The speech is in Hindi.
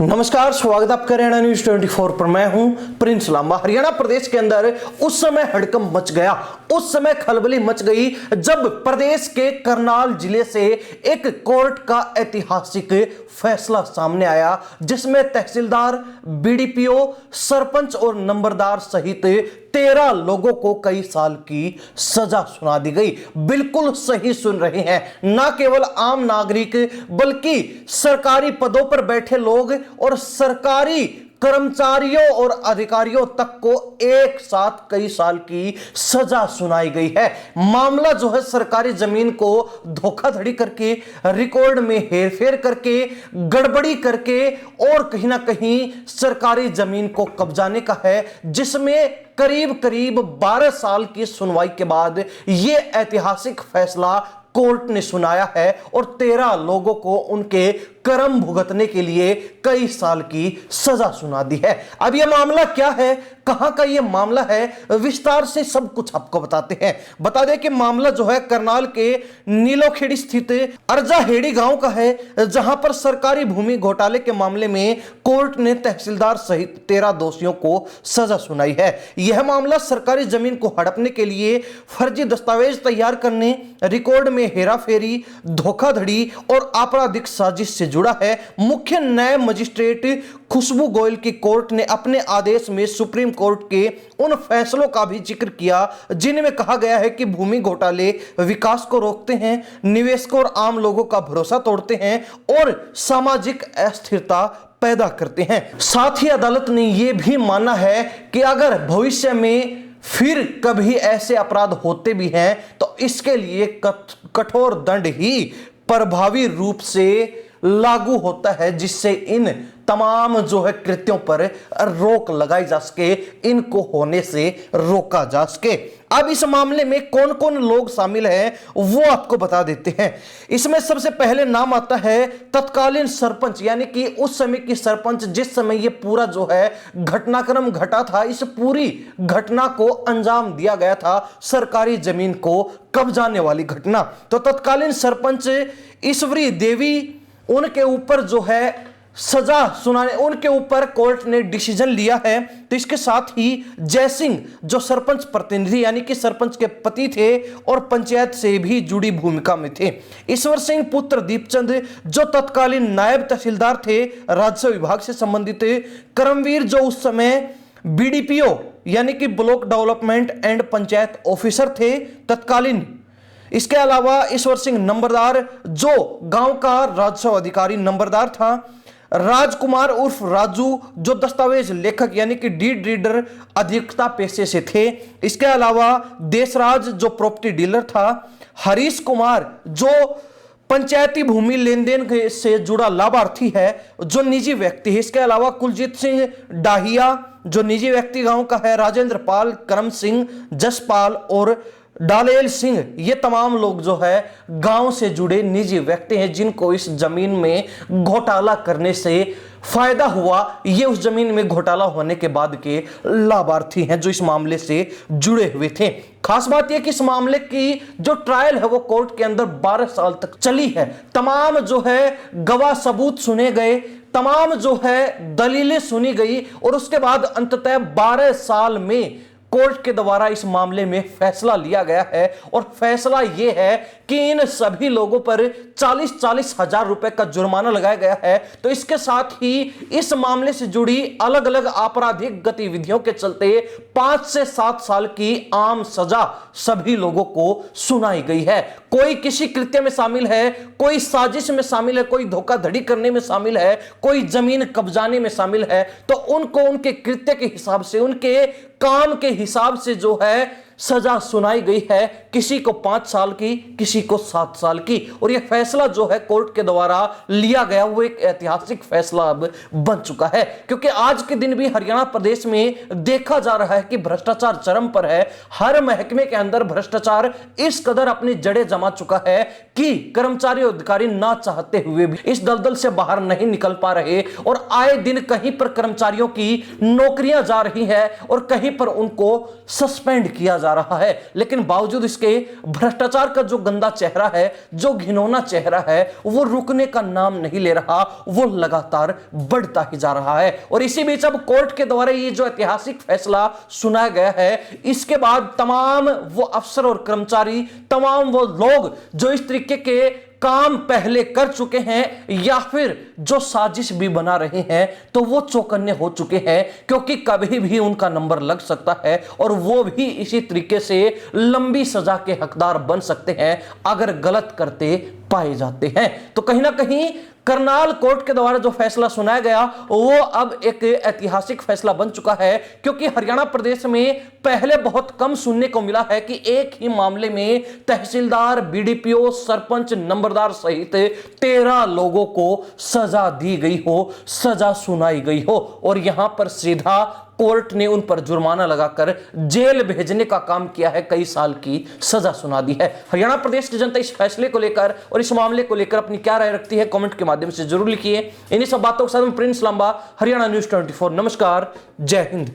नमस्कार, स्वागत है आपका हरियाणा न्यूज 24 पर। मैं हूं प्रिंस लांबा। हरियाणा प्रदेश के अंदर उस समय हड़कंप मच गया, उस समय खलबली मच गई जब प्रदेश के करनाल जिले से एक कोर्ट का ऐतिहासिक फैसला सामने आया, जिसमें तहसीलदार, बीडीपीओ, सरपंच और नंबरदार सहित 13 लोगों को कई साल की सजा सुना दी गई। बिल्कुल सही सुन रहे हैं, ना केवल आम नागरिक बल्कि सरकारी पदों पर बैठे लोग और सरकारी कर्मचारियों और अधिकारियों तक को एक साथ कई साल की सजा सुनाई गई है। मामला जो है सरकारी जमीन को धोखाधड़ी करके, रिकॉर्ड में हेरफेर करके, गड़बड़ी करके और कहीं ना कहीं सरकारी जमीन को कब्जाने का है, जिसमें करीब करीब 12 साल की सुनवाई के बाद यह ऐतिहासिक फैसला कोर्ट ने सुनाया है और 13 लोगों को उनके कर्म भुगतने के लिए कई साल की सजा सुना दी है। अब यह मामला क्या है, कहां का यह मामला है, विस्तार से सब कुछ आपको बताते हैं। बता दें कि मामला जो है करनाल के नीलोखेड़ी स्थित अर्जाहेड़ी गांव का है, जहां पर सरकारी भूमि घोटाले के मामले में कोर्ट ने तहसीलदार सहित 13 दोषियों को सजा सुनाई है। यह मामला सरकारी जमीन को हड़पने के लिए फर्जी दस्तावेज तैयार करने, रिकॉर्ड में हेराफेरी, धोखाधड़ी और आपराधिक साजिश से जुड़ा है। मुख्य न्याय मजिस्ट्रेट खुशबू गोयल की कोर्ट ने अपने आदेश में सुप्रीम कोर्ट के उन फैसलों का भी जिक्र किया जिनमें कहा गया है कि भूमि घोटाले विकास को रोकते हैं, निवेशकों और आम लोगों का भरोसा तोड़ते हैं और सामाजिक अस्थिरता पैदा करते हैं। साथ ही अदालत ने यह भी माना है कि अगर भविष्य में फिर कभी ऐसे अपराध होते भी हैं तो इसके लिए कठोर दंड ही प्रभावी रूप से लागू होता है, जिससे इन तमाम जो है कृत्यों पर रोक लगाई जा सके, इनको होने से रोका जा सके। अब इस मामले में कौन कौन लोग शामिल हैं वो आपको बता देते हैं। इसमें सबसे पहले नाम आता है तत्कालीन सरपंच, यानी कि उस समय की सरपंच, जिस समय ये पूरा जो है घटनाक्रम घटा था, इस पूरी घटना को अंजाम दिया गया था, सरकारी जमीन को कब्जाने वाली घटना। तो तत्कालीन सरपंच ईश्वरी देवी, उनके ऊपर जो है सजा सुनाने, उनके ऊपर कोर्ट ने डिसीजन लिया है। तो इसके साथ ही जय सिंह जो सरपंच प्रतिनिधि यानी कि सरपंच के पति थे और पंचायत से भी जुड़ी भूमिका में थे। ईश्वर सिंह पुत्र दीपचंद जो तत्कालीन नायब तहसीलदार थे, राजस्व विभाग से संबंधित। करमवीर जो उस समय बीडीपीओ यानी कि block development and panchayat officer थे तत्कालीन। इसके अलावा ईश्वर सिंह नंबरदार जो गांव का राजस्व अधिकारी नंबरदार था। राजकुमार उर्फ राजू जो दस्तावेज लेखक यानी कि डीड रीडर अधिवक्ता पेशे से थे। इसके अलावा देशराज जो प्रॉपर्टी डीलर था। हरीश कुमार जो पंचायती भूमि लेन देन से जुड़ा लाभार्थी है, जो निजी व्यक्ति है। इसके अलावा कुलजीत सिंह डाहिया जो निजी व्यक्ति गांव का है। राजेंद्र पाल, करम सिंह, जसपाल और डालेल सिंह, ये तमाम लोग जो है गांव से जुड़े निजी व्यक्ति हैं, जिनको इस जमीन में घोटाला करने से फायदा हुआ। ये उस जमीन में घोटाला होने के बाद के लाभार्थी हैं जो इस मामले से जुड़े हुए थे। खास बात यह कि इस मामले की जो ट्रायल है वो कोर्ट के अंदर 12 साल तक चली है। तमाम जो है गवाह सबूत सुने गए, तमाम जो है दलीलें सुनी गई और उसके बाद अंततः 12 साल में कोर्ट के द्वारा इस मामले में फैसला लिया गया है। और फैसला यह है कि इन सभी लोगों पर 40-40 हजार रुपए का जुर्माना लगाया गया है। तो इसके साथ ही इस मामले से जुड़ी अलग अलग आपराधिक गतिविधियों के चलते 5 से 7 साल की आम सजा सभी लोगों को सुनाई गई है। कोई किसी कृत्य में शामिल है, कोई साजिश में शामिल है, कोई धोखाधड़ी करने में शामिल है, कोई जमीन कब्जाने में शामिल है, तो उनको उनके कृत्य के हिसाब से, उनके काम के हिसाब से जो है सजा सुनाई गई है। किसी को 5 साल की, किसी को 7 साल की। और यह फैसला जो है कोर्ट के द्वारा लिया गया वो एक ऐतिहासिक फैसला अब बन चुका है, क्योंकि आज के दिन भी हरियाणा प्रदेश में देखा जा रहा है कि भ्रष्टाचार चरम पर है। हर महकमे के अंदर भ्रष्टाचार इस कदर अपनी जड़ें जमा चुका है कि कर्मचारी और अधिकारी ना चाहते हुए भी इस दलदल से बाहर नहीं निकल पा रहे और आए दिन कहीं पर कर्मचारियों की नौकरियां जा रही है और कहीं पर उनको सस्पेंड किया जा रहा है, लेकिन बावजूद इसके भ्रष्टाचार का जो गंदा चेहरा है, जो घिनौना चेहरा है, वो रुकने का नाम नहीं ले रहा, वो लगातार बढ़ता ही जा रहा है। और इसी बीच अब कोर्ट के द्वारा ये जो ऐतिहासिक फैसला सुनाया गया है, इसके बाद तमाम वो अफसर और कर्मचारी, तमाम वो लोग जो इस तरीके के काम पहले कर चुके हैं या फिर जो साजिश भी बना रहे हैं, तो वो चौकन्ने हो चुके हैं, क्योंकि कभी भी उनका नंबर लग सकता है और वो भी इसी तरीके से लंबी सजा के हकदार बन सकते हैं अगर गलत करते पाए जाते हैं। तो कहीं ना कहीं करनाल कोर्ट के द्वारा जो फैसला सुनाया गया वो अब एक ऐतिहासिक फैसला बन चुका है, क्योंकि हरियाणा प्रदेश में पहले बहुत कम सुनने को मिला है कि एक ही मामले में तहसीलदार, बीडीपीओ, सरपंच, नंबरदार सहित 13 लोगों को सजा दी गई हो, सजा सुनाई गई हो, और यहां पर सीधा कोर्ट ने उन पर जुर्माना लगाकर जेल भेजने का काम किया है, कई साल की सजा सुना दी है। हरियाणा प्रदेश की जनता इस फैसले को लेकर और इस मामले को लेकर अपनी क्या राय रखती है, कमेंट के माध्यम से जरूर लिखिए। इन्हीं सब बातों के साथ प्रिंस लांबा, हरियाणा न्यूज 24। नमस्कार, जय हिंद।